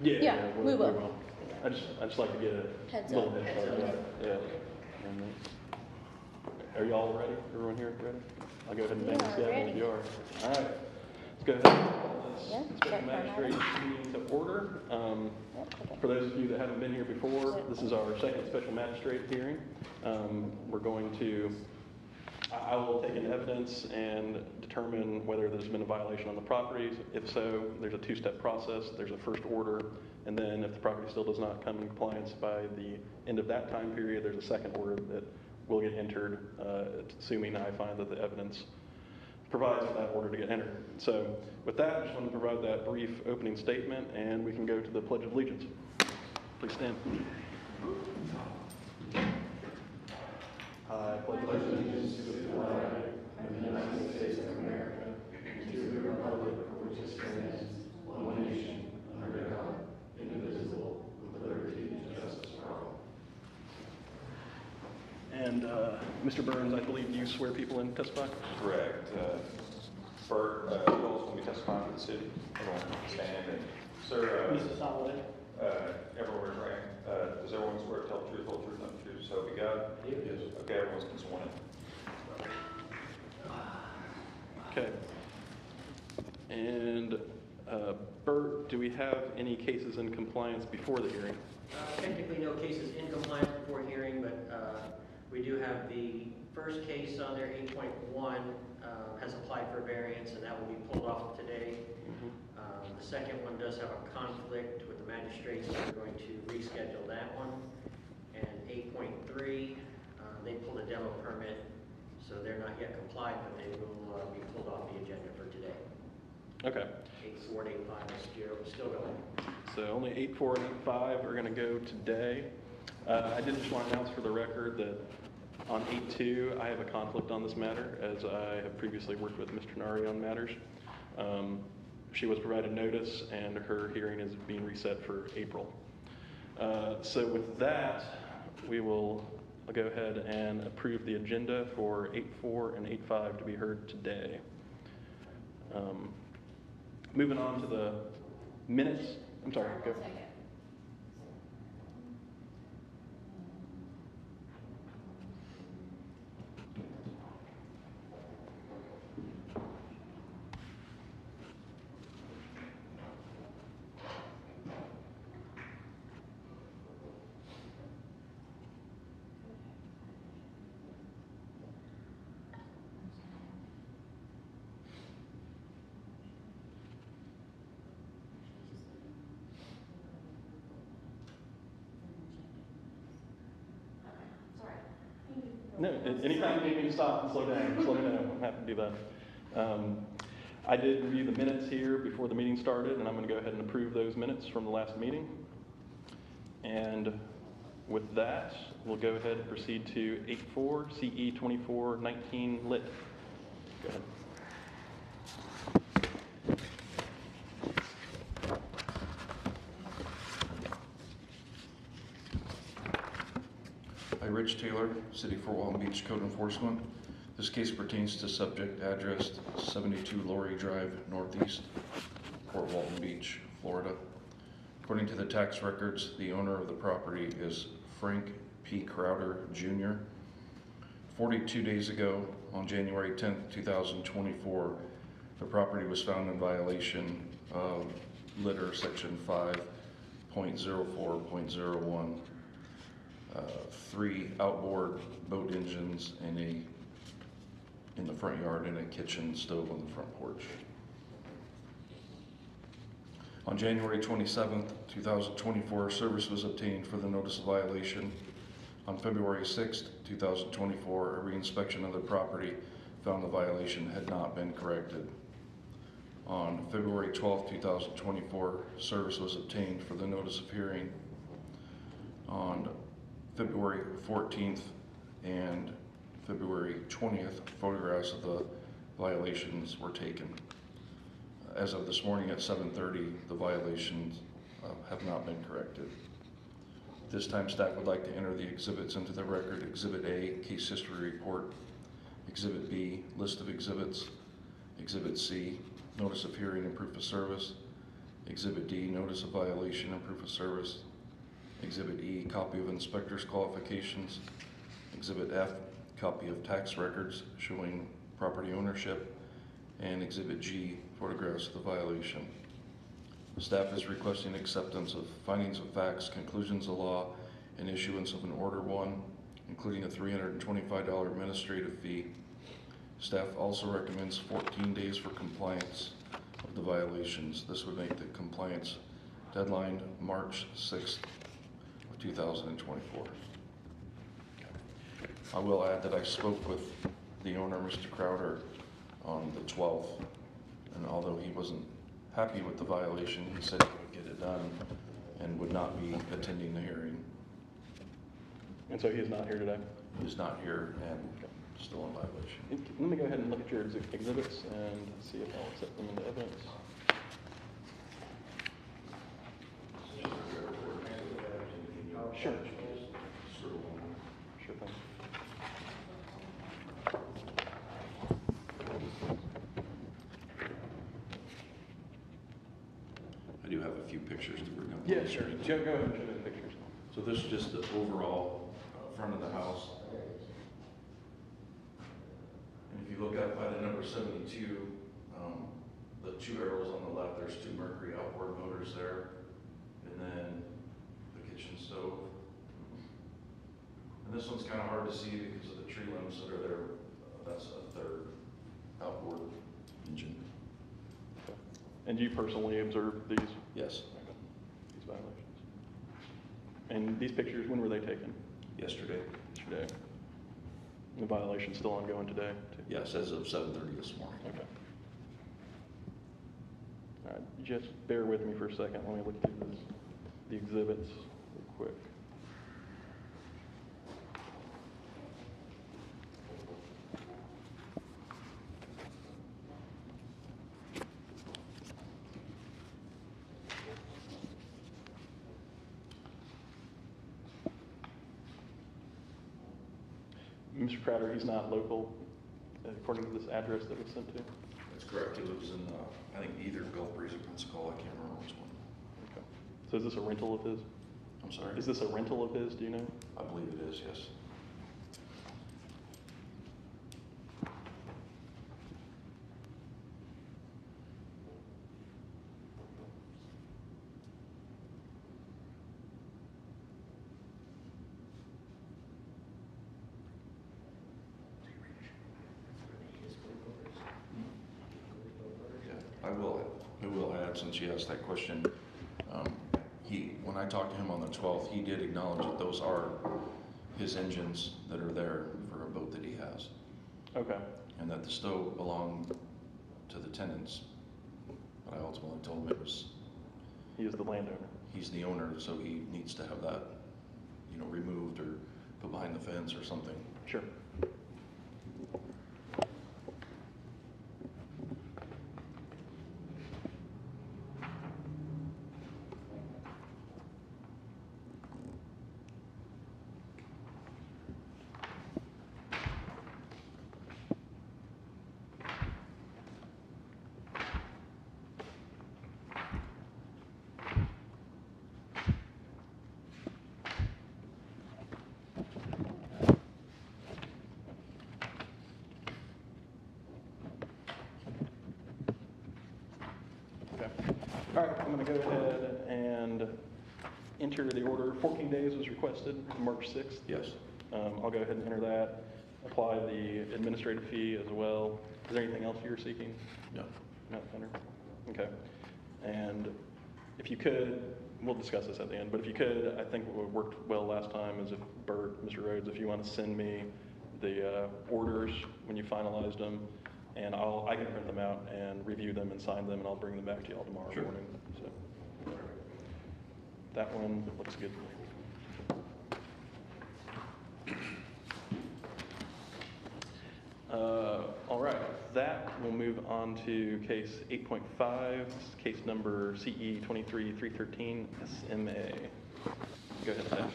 Yeah, we will. I just like to get a Heads little up. head start. Yeah. Are y'all ready? Everyone here ready? I'll go ahead and bang this down if you are. All right. Let's go ahead and call this special magistrate meeting to order. For those of you that haven't been here before, this is our second special magistrate hearing. We're going to, I will take in evidence and determine whether there's been a violation on the properties. If so, there's a two-step process. There's a first order, and then if the property still does not come in compliance by the end of that time period, there's a second order that will get entered, assuming I find that the evidence provides for that order to get entered. So with that, I just want to provide that brief opening statement, and we can go to the Pledge of Allegiance. Please stand. I pledge allegiance to the flag of the United States of America and to the republic for which it stands, one nation, under God, indivisible, with liberty and justice for all. And Mr. Burns, I believe you swear people in to testify? Correct. Bert, who else will be testifying for the city? Everyone stand. And sir, Mrs. Holloway. everyone's right. Does everyone swear to tell the truth, whole truth, nothing but the truth, so help you God? Yes. Okay, everyone's been sworn in. Okay. And Bert, do we have any cases in compliance before the hearing? Technically no cases in compliance before hearing, but we do have the first case on there, 8.1, has applied for variance, and that will be pulled off today. The second one does have a conflict with the magistrate, so we're going to reschedule that one. And 8.3, they pulled a demo permit, so they're not yet complied, but they will be pulled off the agenda for today. Okay. 8.4 and 8.5 is still going. So only 8.4 and 8.5 are going to go today. I did just want to announce for the record that on 8.2, I have a conflict on this matter, as I have previously worked with Mr. Nari on matters. She was provided notice, and her hearing is being reset for April. So with that, we will go ahead and approve the agenda for 8.4 and 8.5 to be heard today. Moving on to the minutes. I'm sorry, go. No, anytime you need me to stop and slow down, just let me know. I'm happy to do that. I did review the minutes here before the meeting started, and I'm going to go ahead and approve those minutes from the last meeting. And with that, we'll go ahead and proceed to 8.4, CE 2419 lit. Go ahead. Rich Taylor, City Fort Walton Beach Code Enforcement. This case pertains to subject address 72 Laurie Drive Northeast, Fort Walton Beach, Florida. According to the tax records, the owner of the property is Frank P. Crowder, Jr. 42 days ago, on January 10th, 2024, the property was found in violation of litter section 5.04.01. 3 outboard boat engines in the front yard and a kitchen stove on the front porch. On January 27th, 2024, service was obtained for the notice of violation. On February 6th, 2024, a reinspection of the property found the violation had not been corrected. On February 12th, 2024, service was obtained for the notice of hearing. On February 14th and February 20th, photographs of the violations were taken. As of this morning at 7:30, the violations have not been corrected. This time, staff would like to enter the exhibits into the record. Exhibit A, case history report. Exhibit B, list of exhibits. Exhibit C, notice of hearing and proof of service. Exhibit D, notice of violation and proof of service. Exhibit E, copy of inspector's qualifications. Exhibit F, copy of tax records showing property ownership. And Exhibit G, photographs of the violation. Staff is requesting acceptance of findings of facts, conclusions of law, and issuance of an Order 1, including a $325 administrative fee. Staff also recommends 14 days for compliance of the violations. This would make the compliance deadline March 6th of 2024. I will add that I spoke with the owner, Mr. Crowder, on the 12th, and although he wasn't happy with the violation, he said he would get it done and would not be attending the hearing. And so he is not here today? He's not here and still in violation. Let me go ahead and look at your exhibits and see if I'll accept them into evidence. Sure. Sure thing. I do have a few pictures to bring up. Yeah, sure. Go ahead and show me the pictures. So this is just the overall front of the house. And if you look up by the number 72, the two arrows on the left, there's 2 Mercury outboard motors there, and then the kitchen stove. And this one's kind of hard to see because of the tree limbs that are there. That's a 3rd outboard engine. Okay. And you personally observed these? Yes. Okay. These violations. And these pictures, when were they taken? Yesterday. Yesterday. And the violation's still ongoing today? Too? Yes, as of 7:30 this morning. Okay. All right, just bear with me for a second. Let me look through the exhibits real quick. Mr. Crowder, he's not local, according to this address that was sent to? That's correct. He lives in, I think, either Gulf Breeze or Pensacola. I can't remember which one. Okay. So is this a rental of his? I'm sorry? Is this a rental of his, do you know? I believe it is, yes. I will add, since you asked that question, when I talked to him on the 12th, he did acknowledge that those are his engines that are there for a boat that he has. Okay. And that the stove belonged to the tenants. But I ultimately told him it was... He is the landowner. He's the owner, so he needs to have that, removed or put behind the fence or something. Sure. All right, I'm going to go ahead and enter the order. 14 days was requested, March 6th. Yes. I'll go ahead and enter that, apply the administrative fee as well. Is there anything else you're seeking? No. No, Thunder? Okay. And if you could, we'll discuss this at the end, but if you could, I think what worked well last time is if Bert, Mr. Rhodes, if you want to send me the orders when you finalized them, and I can print them out and review them and sign them, and I'll bring them back to y'all tomorrow Sure. morning. So that one looks good to me. All right, that will move on to case 8.5, case number CE 23313 SMA. Go ahead, Stash.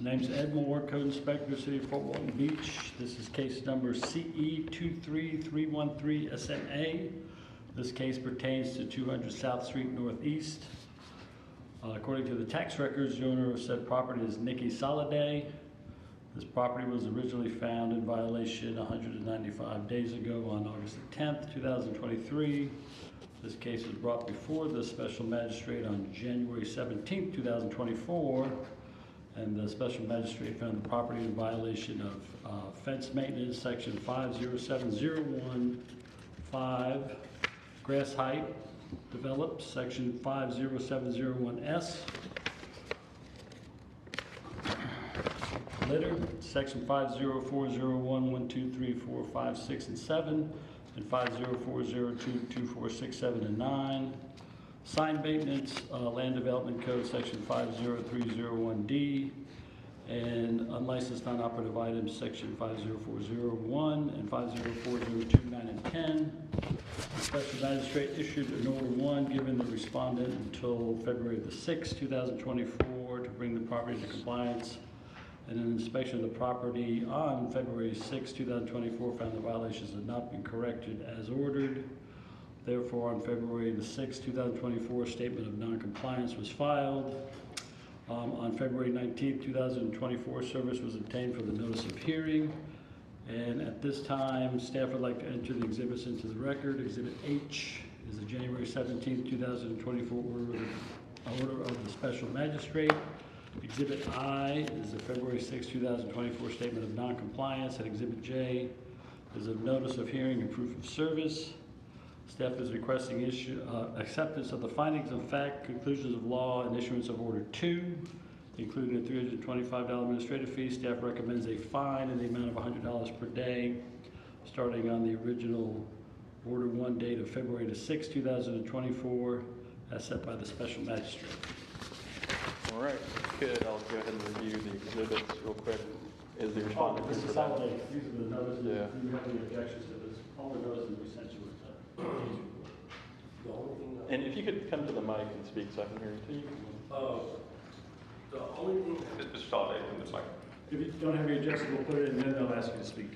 Name's Ed Moore, Code Inspector, City of Fort Walton Beach. This is case number CE 23313 SMA. This case pertains to 200 South Street Northeast. According to the tax records, the owner of said property is Nikki Soliday. This property was originally found in violation 195 days ago on August the 10th, 2023. This case was brought before the special magistrate on January 17th, 2024, and the special magistrate found the property in violation of fence maintenance, section 50701-5, grass height developed, section 50701S, litter, section 50401-1, 2, 3, 4, 5, 6, and 7, and 50402, 2, 4, 6, 7, and 9. Sign maintenance, land development code, section 50301D, and unlicensed non-operative items, section 50401 and 50402, 9, and 10. The special magistrate issued an order 1 giving the respondent until February the 6th, 2024 to bring the property to compliance. And an inspection of the property on February 6, 2024 found the violations had not been corrected as ordered. Therefore, on February the 6th, 2024, a statement of non-compliance was filed. On February 19th, 2024, service was obtained for the notice of hearing. And at this time, staff would like to enter the exhibits into the record. Exhibit H is the January 17th, 2024 order of the special magistrate. Exhibit I is the February 6, 2024 statement of non-compliance, and Exhibit J is a notice of hearing and proof of service. Staff is requesting acceptance of the findings of fact, conclusions of law, and issuance of Order 2, including a $325 administrative fee. Staff recommends a fine in the amount of $100 per day, starting on the original Order 1 date of February the 6, 2024, as set by the special magistrate. All right, good. I'll go ahead and review the exhibits real quick. Is the respondent here for that? These are the notices. Yeah. Do you have any objections to this? All the notices we sent you with the case report. And if you could come to the mic and speak so I can hear you too. The only thing, Mr. Soliday, from this mic. If you don't have any objections, we'll put it in, and then they'll ask you to speak.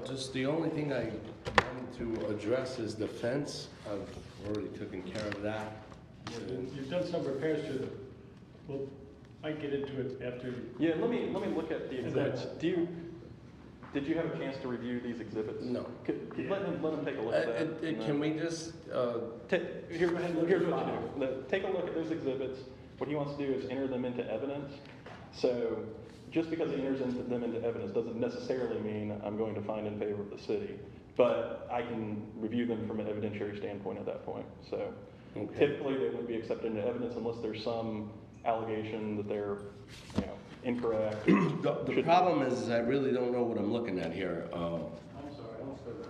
just the only thing I wanted to address is the fence. I've already taken care of that. You've done some repairs to the, we'll, might get into it after. Yeah, let me look at the exhibits. Did you have a chance to review these exhibits? No. Let him take a look at that. Can we just, Here's what you do. Take a look at those exhibits. What he wants to do is enter them into evidence. So just because he enters them into evidence doesn't necessarily mean I'm going to find in favor of the city. But I can review them from an evidentiary standpoint at that point. So typically they wouldn't be accepted into evidence unless there's some allegation that they're, incorrect. the problem is I really don't know what I'm looking at here. I'm sorry,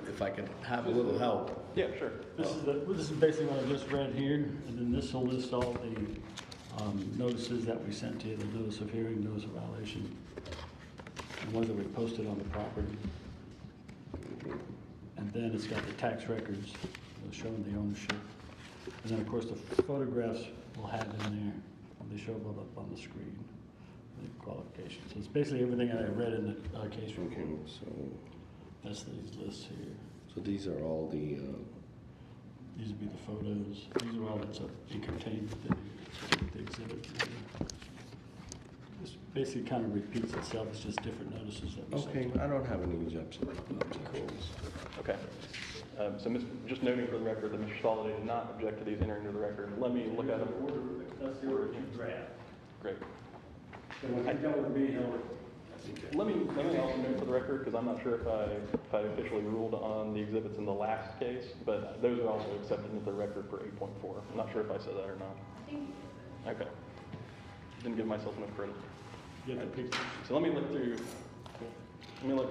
If I could have a little help. Yeah, sure. This is basically what I just read here, and then this will list all the notices that we sent to you, the notice of hearing, notice of violation, the ones that we posted on the property. And then it's got the tax records showing the ownership. And then, of course, the photographs we'll have in there. They show them up on the screen, the qualifications. So it's basically everything I read in the case report. Okay, so That's these lists here. these are all the, These would be the photos. These are all that's contained within the exhibit. This basically kind of repeats itself. It's just different notices that we sent. okay, I don't have any objections. Okay. So just noting for the record that Mr. Soliday did not object to these entering into the record. Let me look at them. That's the order you draft. Great. So when you dealt with me, Let me also note for the record, because I'm not sure if I officially ruled on the exhibits in the last case, but those are also accepted into the record for 8.4. I'm not sure if I said that or not. Okay. Didn't give myself enough credit. get the picture. So let me look through this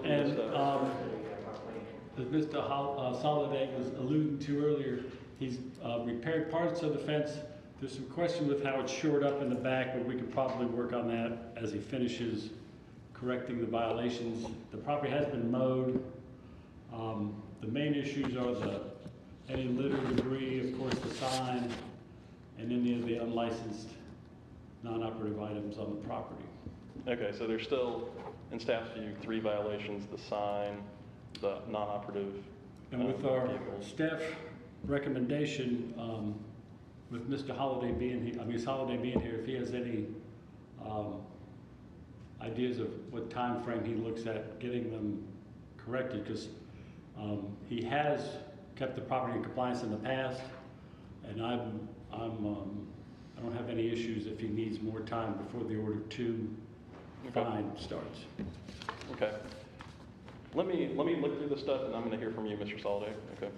And stuff. as Mr. Soliday was alluding to earlier, he's repaired parts of the fence. There's some question with how it's shored up in the back, but we could probably work on that as he finishes correcting the violations. The property has been mowed. The main issues are any litter, debris, of course, the sign, and any of the unlicensed non-operative items on the property. Okay, so there's still, in staff's view, 3 violations: the sign, the non-operative And with our vehicles. staff recommendation, with Mr. Holliday being here, Ms. Holliday being here, if he has any ideas of what time frame he looks at getting them corrected, because he has kept the property in compliance in the past, and I don't have any issues if he needs more time before the order 2 fine starts. Okay. Let me look through this stuff, and I'm going to hear from you, Mr. Soliday. Okay.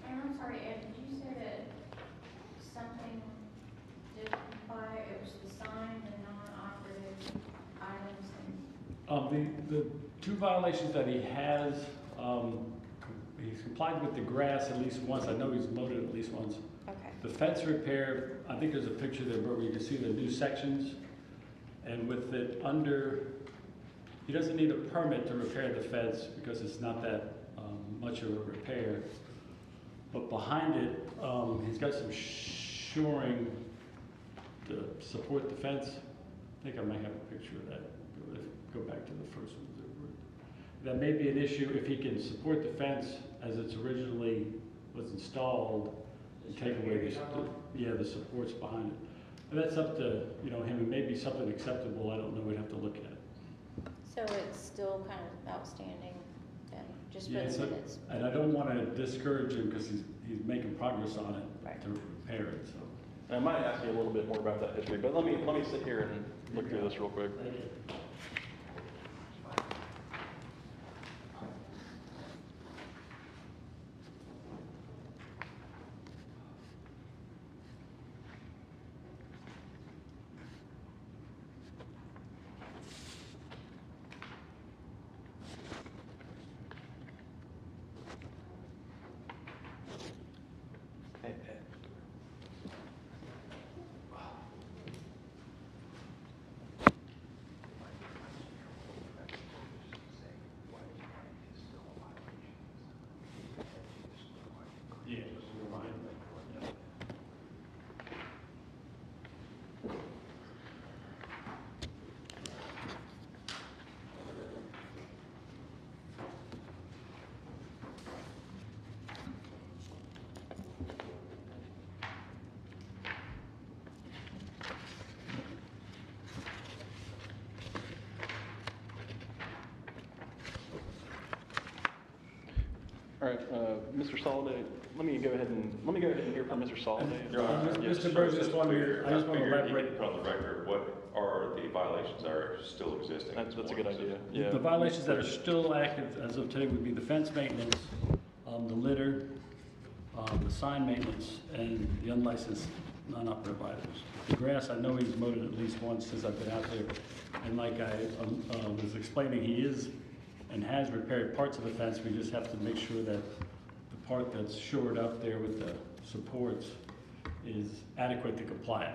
And I'm sorry, Ed, did you say that something did comply? It was the sign, the non-operative items, and... The 2 violations that he has, he's complied with the grass at least once. I know he's mowed it at least once. Okay. The fence repair, I think there's a picture there where you can see the new sections. And with it under, he doesn't need a permit to repair the fence because it's not that much of a repair. But behind it, he's got some shoring to support the fence. I think I might have a picture of that. Go back to the first one. That may be an issue if he can support the fence as it's originally was installed and take away the supports behind it. And that's up to him. It may be something acceptable. I don't know. We'd have to look at it. So it's still kind of outstanding then, just for Yeah, the so, minutes? and I don't want to discourage him because he's making progress on it Right. to repair it. So. And I might ask you a little bit more about that history, but let me sit here and look through this real quick. Yeah. All right, Mr. Soliday, let me go ahead and hear from Mr. Soliday. Your Honor, Mr. just Burns, to just want clear, I just want to figured you elaborate. could put on the record what are the violations that are still existing. at That's this a good point. idea. Yeah. The violations that are still active as of today would be the fence maintenance, the litter, the sign maintenance, and the unlicensed non-operative items. The grass, I know he's mowed it at least once since I've been out there. And like I was explaining, he is and has repaired parts of the fence. We just have to make sure that the part that's shored up there with the supports is adequate to comply.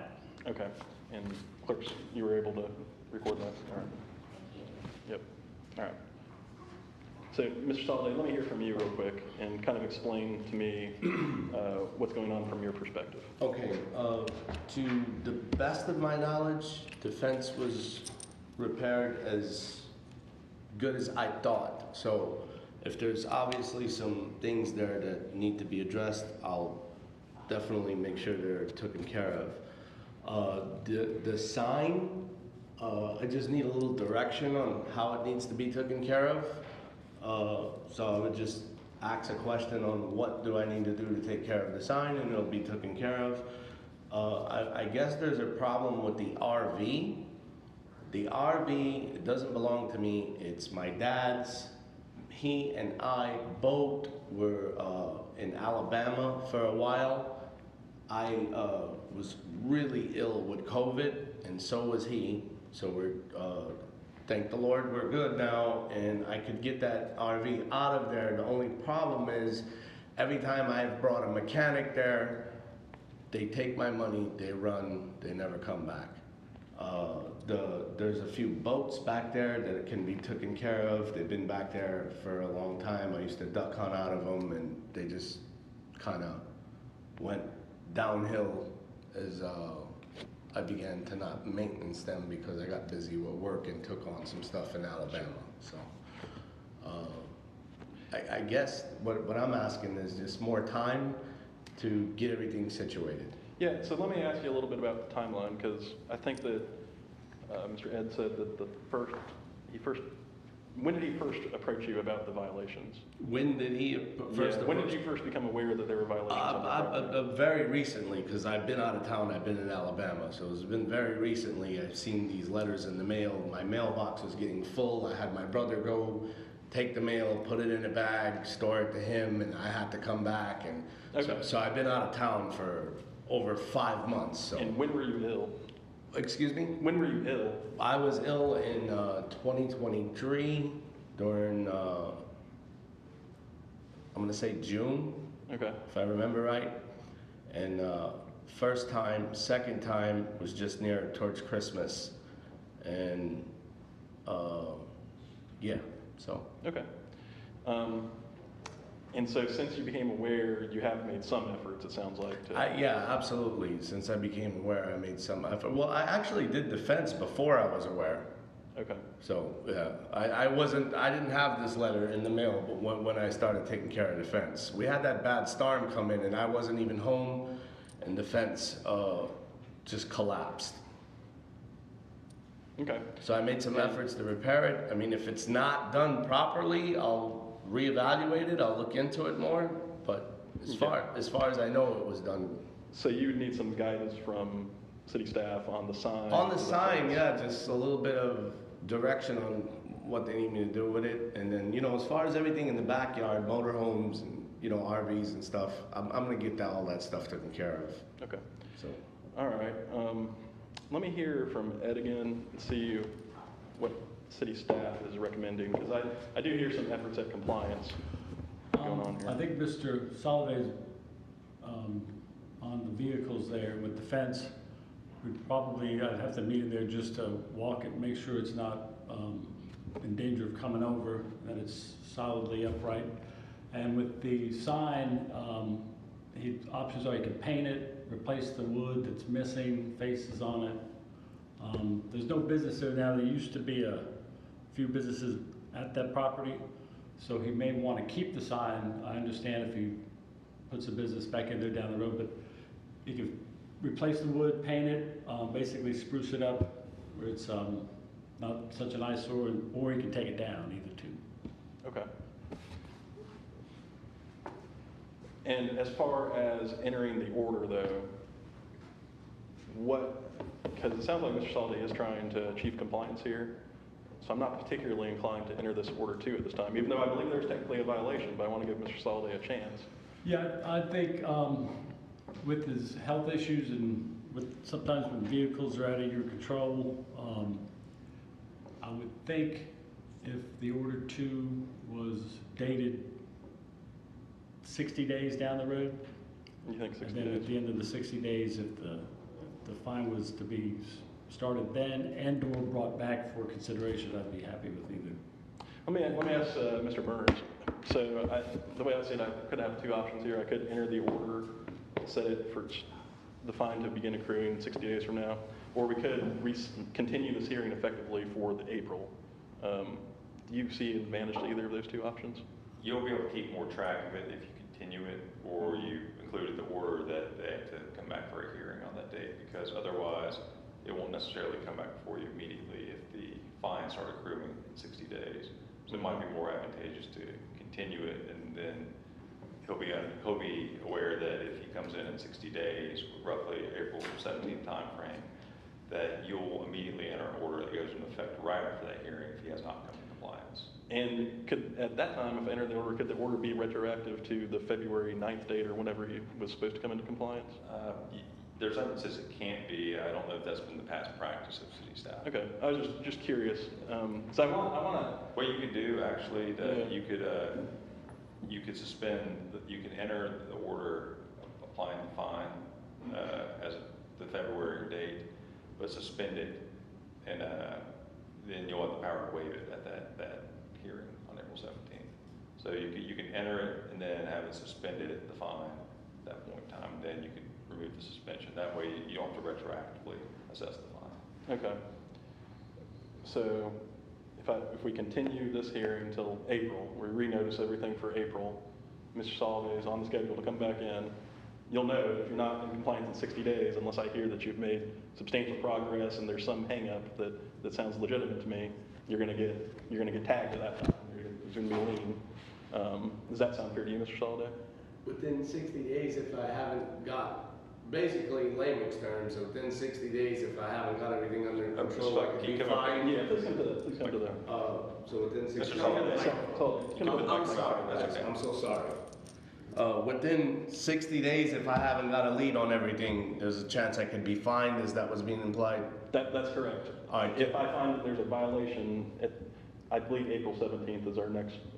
Okay. And clerks, you were able to record that? All right. Yep. All right. So, Mr. Soliday, let me hear from you real quick and kind of explain to me what's going on from your perspective. Okay, to the best of my knowledge, the fence was repaired as good as I thought. So if there's obviously some things there that need to be addressed, I'll definitely make sure they're taken care of. The sign, I just need a little direction on how it needs to be taken care of. So I would just ask a question on what do I need to do to take care of the sign, and it'll be taken care of. I guess there's a problem with the RV. The RV, it doesn't belong to me, it's my dad's. He and I both were in Alabama for a while. I was really ill with COVID, and so was he. So we're, thank the Lord, we're good now, and I could get that RV out of there. The only problem is, every time I've brought a mechanic there, they take my money, they run, they never come back. There's a few boats back there that can be taken care of. They've been back there for a long time. I used to duck hunt out of them, and they just kind of went downhill as I began to not maintenance them because I got busy with work and took on some stuff in Alabama. So I guess what I'm asking is just more time. to get everything situated. Yeah, so let me ask you a little bit about the timeline, because I think that Mr. Ed said that when did he first approach you about the violations? When did he first? When did you first become aware that there were violations? on the property? Very recently, because I've been out of town. I've been in Alabama, so it's been very recently. I've seen these letters in the mail. My mailbox was getting full. I had my brother go take the mail, put it in a bag, store it to him, and I had to come back. And Okay. so I've been out of town for over 5 months. So. And when were you ill? Excuse me? When were you ill? I was ill in 2023 during, I'm going to say June, Okay. if I remember right. And first time, second time was just near towards Christmas. And yeah, so. Okay. And so since you became aware, you have made some efforts, it sounds like, to... Yeah, absolutely. Since I became aware, I made some effort. Well, I actually did the fence before I was aware. Okay. So, yeah, I didn't have this letter in the mail, but when I started taking care of the fence. We had that bad storm come in and I wasn't even home and the fence just collapsed. Okay. So I made some efforts to repair it. I mean, if it's not done properly, I'll reevaluate it, I'll look into it more, but as far as I know, it was done. So you would need some guidance from city staff on the sign? On the sign, yeah, just a little bit of direction on what they need me to do with it. And then, you know, as far as everything in the backyard, motorhomes and, you know, RVs and stuff, I'm gonna get all that stuff taken care of. Okay. So. All right. Let me hear from Ed again and see what city staff is recommending, because I do hear some efforts at compliance going on here. I think Mr. Soliday's on the vehicles there with the fence. I'd have to meet him there just to walk it, make sure it's not in danger of coming over, that it's solidly upright. And with the sign, options are you can paint it, replace the wood that's missing, faces on it. There's no business there now. There used to be a few businesses at that property, so he may want to keep the sign. I understand if he puts a business back in there down the road, but he can replace the wood, paint it, basically spruce it up where it's not such an eyesore, or he can take it down, either two. Okay. And as far as entering the order, though, because it sounds like Mr. Soliday is trying to achieve compliance here, so I'm not particularly inclined to enter this order too at this time, even though I believe there's technically a violation, but I want to give Mr. Soliday a chance. Yeah, I think with his health issues and sometimes when vehicles are out of your control, I would think if the order 2 was dated 60 days down the road, You think 60 and then days? at the end of the 60 days, if the fine was to be started then and/or brought back for consideration, I'd be happy with either. Let me ask Mr. Burns. So the way I see it, I could have two options here. I could enter the order, set it for the fine to begin accruing 60 days from now, or we could continue this hearing effectively for the April. Do you see an advantage to either of those two options? You'll be able to keep more track of it if you continue it, or you included the order that they have to come back for a hearing on that date, because otherwise it won't necessarily come back before you immediately if the fines start accruing in 60 days. So it might be more advantageous to continue it, and then he'll be aware that if he comes in 60 days, roughly April 17th time frame, that you'll immediately enter an order that goes into effect right after that hearing if he has not come to compliance. And could, at that time, if I entered the order, could the order be retroactive to the February 9th date or whenever he was supposed to come into compliance? There's nothing that says it can't be. I don't know if that's been the past practice of city staff. Okay, I was just curious. So I want to. What you could do actually, you could suspend. You can enter the order applying the fine as the February date, but suspend it, and then you'll have the power to waive it at that hearing on April 17th. So you can enter it and then have it suspended at the fine at that point in time. Then you can remove the suspension. That way you don't have to retroactively assess the fine. Okay. So if we continue this hearing until April, we renotice everything for April, Mr. Soliday is on the schedule to come back in, you'll know if you're not in compliance in 60 days, unless I hear that you've made substantial progress and there's some hang-up that sounds legitimate to me, you're gonna get tagged at that time. There's gonna be a lien. Does that sound fair to you, Mr. Soliday? Within 60 days, if I haven't got, basically in layman's terms, within 60 days, if I haven't got everything under control, I could be fined. Yeah, please come to the. So within 60 Mr. days. Sullivan. I'm sorry, I'm so sorry. Within 60 days, if I haven't got a lead on everything, there's a chance I could be fined, is that what's being implied? That's correct. All right. If I find that there's a violation, I believe April 17th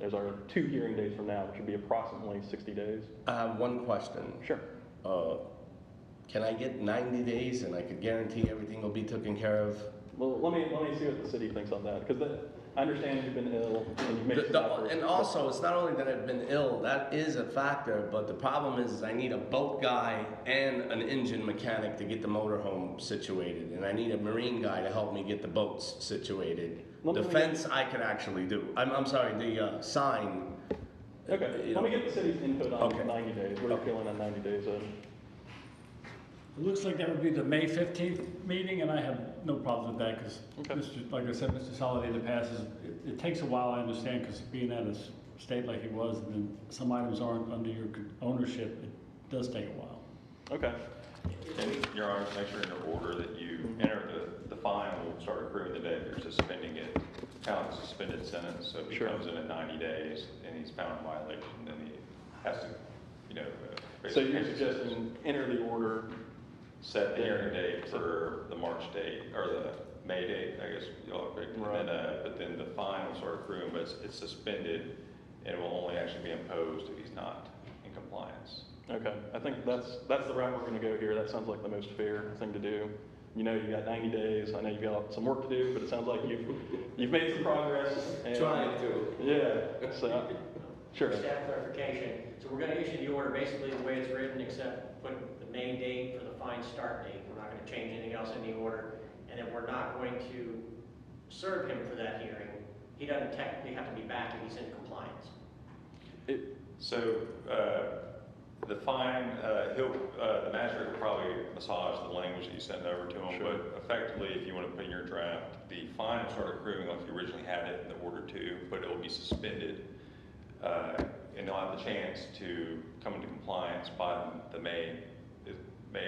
is our 2 hearing days from now, which would be approximately 60 days. I have one question. Sure. Can I get 90 days and I could guarantee everything will be taken care of? Well, let me see what the city thinks on that, because I understand you've been ill and you've made some efforts. And also, it's not only that I've been ill, that is a factor, but the problem is I need a boat guy and an engine mechanic to get the motorhome situated, and I need a marine guy to help me get the boats situated. The fence I could actually do. I'm sorry, the sign. Okay, let me get the city's input on 90 days. What are you feeling on 90 days? It looks like that would be the May 15th meeting, and I have no problems with that, because, like I said, Mr. Soliday, in the past, it takes a while, I understand, because being at a state like he was, and then some items aren't under your ownership, it does take a while. Okay. And Your Honor, make sure in your order that you enter the fine will start accruing the day if you're suspending it, kind of like a suspended sentence. So if he comes in at 90 days and he's found in violation, then he has to, So you're suggesting enter the order. set the hearing date for the March date, or the May date, I guess y'all agree. Right. And then, but then the fine will start accruing, but it's suspended, and it will only actually be imposed if he's not in compliance. Okay, I think that's the route we're gonna go here. That sounds like the most fair thing to do. You got 90 days. I know you've got some work to do, but it sounds like you've made some progress. And, Trying to. Yeah, so, sure. Staff clarification, so we're gonna issue the order basically the way it's written, except put the May date for the fine start date. We're not gonna change anything else in the order, and then we're not going to serve him for that hearing. He doesn't technically have to be back if he's in compliance. So, the fine, the magistrate will probably massage the language that you send over to him, but effectively, if you want to put in your draft, the fine will start accruing like you originally had it in the order to, but it will be suspended. And they'll have the chance to come into compliance by the May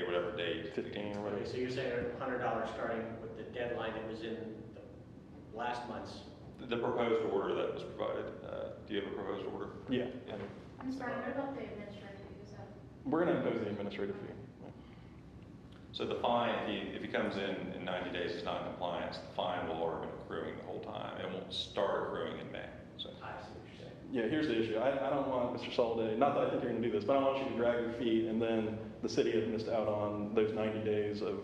whatever date. 15 or whatever. Okay, so you're saying $100 starting with the deadline that was in the last month's. The proposed order that was provided, do you have a proposed order? Yeah. I'm sorry, what about the administrative fees? We're gonna impose the administrative fee. So the fine, if he comes in 90 days, he's not in compliance, the fine will already been accruing the whole time. It won't start accruing in May. So. I see what you're saying. Yeah, here's the issue. I don't want Mr. Soliday, not that I think you're gonna do this, but I don't want you to drag your feet and then the city has missed out on those 90 days of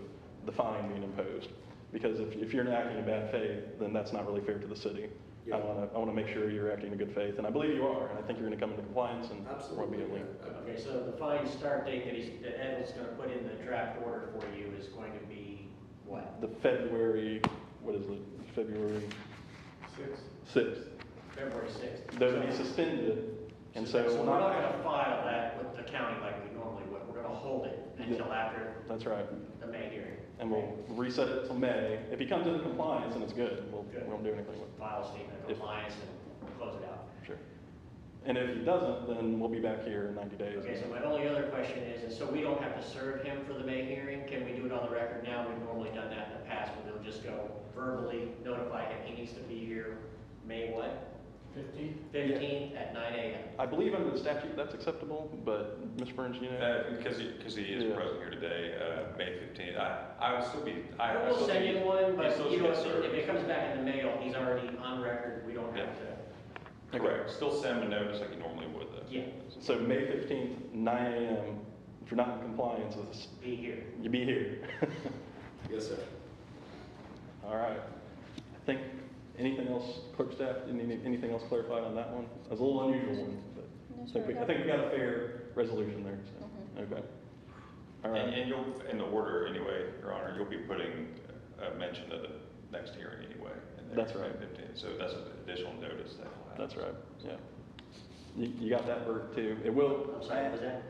the fine being imposed. Because if you're acting in bad faith, then that's not really fair to the city. Yeah. I wanna make sure you're acting in good faith, and I believe you are, and I think you're gonna come into compliance and there won't be a lien. Okay, so the fine start date that Ed was gonna put in the draft order for you is going to be what? The February, what is it, February 6th. February 6th. They'll be suspended, and so. So we're not gonna file that with the county like we normally would. We're gonna hold it until after That's right. the May hearing. And we'll reset it till May. If he comes into compliance, then it's good. We won't do anything with it. File a statement of compliance and close it out. Sure. And if he doesn't, then we'll be back here in 90 days. Okay, so my only other question is, and so we don't have to serve him for the May hearing? Can we do it on the record now? We've normally done that in the past, where they'll just go verbally notify him he needs to be here May what? 15th at 9 a.m. I believe under the statute that's acceptable, but Ms. Burns, you know? Because he is Yeah. present here today, May 15th, I would still be, We'll still send be- you one, he but still you know, should serve. if it comes back in the mail, he's already on record, we don't have to. Correct, still send him a notice like you normally would though. Yeah. So May 15th, 9 a.m., if you're not in compliance with this, Be here. you be here. Yes, sir. All right. I think, anything else, clerk staff, anything else clarified on that one? It was a little unusual one, but I think we got a fair resolution there, so, okay. All right. And you'll, in the order anyway, Your Honor, you'll be putting a mention of the next hearing anyway. in there, That's right. May 15th, so that's an additional notice that will have. That's right, yeah. You got that, Bert, too. It will. I'm sorry, what was that?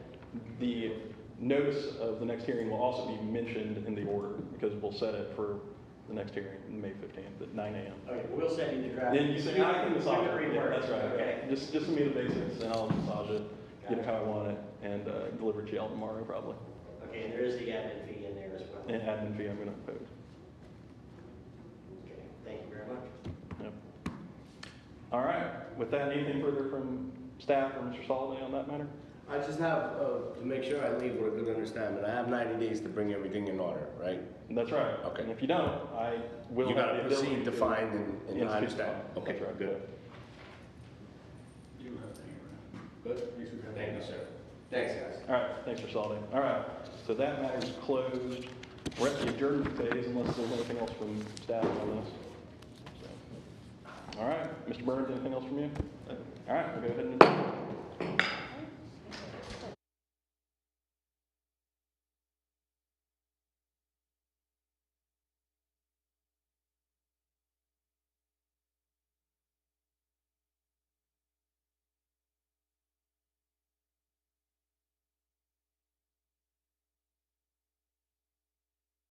notice of the next hearing will also be mentioned in the order, because we'll set it for the next hearing, May 15th at 9 a.m. Okay, we'll send you the draft. Then you say, I can massage You it. can Yeah, rework. that's right. Okay. Just give me the basics, and I'll massage it, get it how I want it, and deliver it to y'all tomorrow, probably. Okay, and there is the admin fee in there as well. And admin fee I'm gonna impose. Okay, thank you very much. Yep. All right, with that, anything further from staff or Mr. Soliday on that matter? I just have, to make sure I leave with a good understanding, I have 90 days to bring everything in order, right? That's right. Okay. And if you don't, I will You have gotta the ability proceed to find and I institute understand. fines. Okay, That's right. good. You have to hang around. Good? Thank you, sir. Thanks, guys. All right, thanks for Soliday. All right, so that matter's closed. We're at the adjournment phase unless there's anything else from staff on this. So, all right, Mr. Burns, anything else from you? All right, we'll go ahead and adjourn.